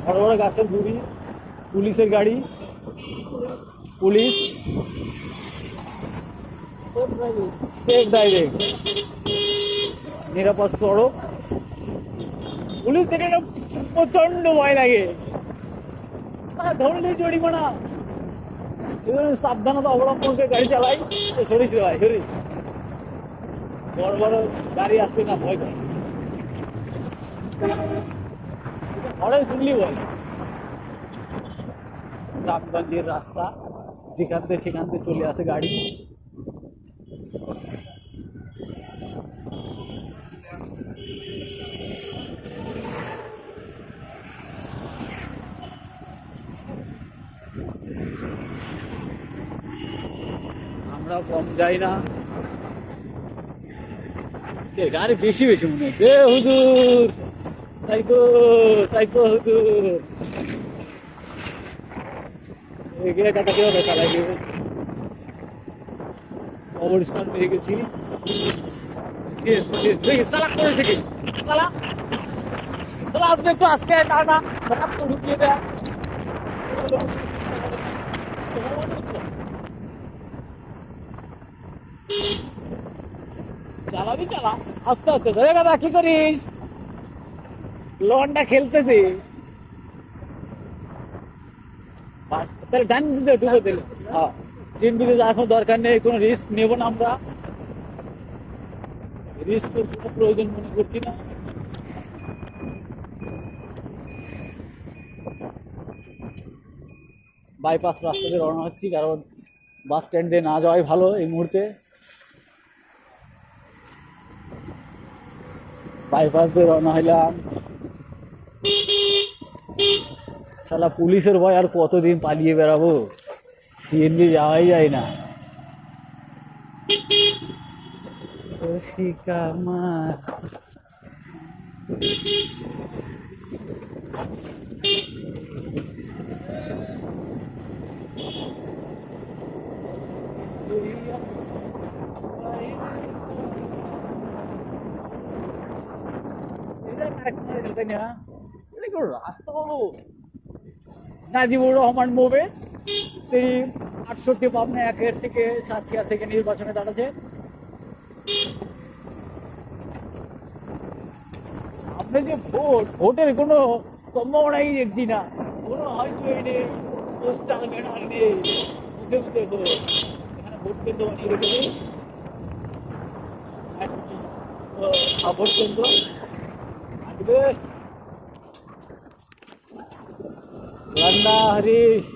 বড় বড় গাছের গুড়ি, পুলিশের গাড়ি, পুলিশ সেফ ডাইরেক্ট, নিরাপদ সড়ক। পুলিশ থেকে প্রচন্ড ভয় লাগে, সারা ধরলেই জরিমানা। সাবধানতা অবলম্বন করে গাড়ি চালাই। সরিস রে ভাই, সরিস। বড় বড় গাড়ি আসলে না ভয় করে, হরেন শুনলি বল। গ্রামগঞ্জের রাস্তা, যেখান থেকে সেখান থেকে চলে আসে গাড়ি। আমরা কম যাই না, গাড়ি বেশি বেশি মনে হচ্ছে। হুজুর সাইকো, সাইকো হুজুর এগিয়ে কাটা কেউ দেখা লাগে। কবরস্থান পেয়ে গেছি। সালা করেছে কি, সালা সালা আসবে একটু আসতে, তা না হঠাৎ তো ঢুকিয়ে দেয়। চালাবি চালা আস্তে আস্তে। ধরে কথা কি করিস, লনটা খেলতেছি। তাহলে ডান দিতে ঢুকে দিলে। হ্যাঁ, সিএনবিতে এখন দরকার নেই, কোনো রিস্ক নেব না আমরা, রিস্ক কোনো প্রয়োজন মনে করছি না। বাইপাস রাস্তা দিয়ে রওনা হচ্ছি, কারণ বাস স্ট্যান্ড দিয়ে না যাওয়াই ভালো এই মুহূর্তে। বাইপাস দিয়ে রওনা হইলাম। শালা পুলিশের ভয় আর কতদিন পালিয়ে বেড়াবো, সিএনজি যাওয়াই যায় না। রাস্তা হলো নাজিবুর রহমান মোবে, সেই 68 পাবনা 1 থেকে সাতক্ষীরা থেকে নির্বাচনে দাঁড়াচ্ছে। সামনে যে ভোট, ভোটের কোনো সম্ভাবনাই দেখছি না, কোনো হয়তোই নেই, পোস্টার ব্যানার নেই। এখানে ভোট কেন্দ্র বানিয়ে রেখেছে, ভোট কেন্দ্র আসবে। লন্ডা হরিশ।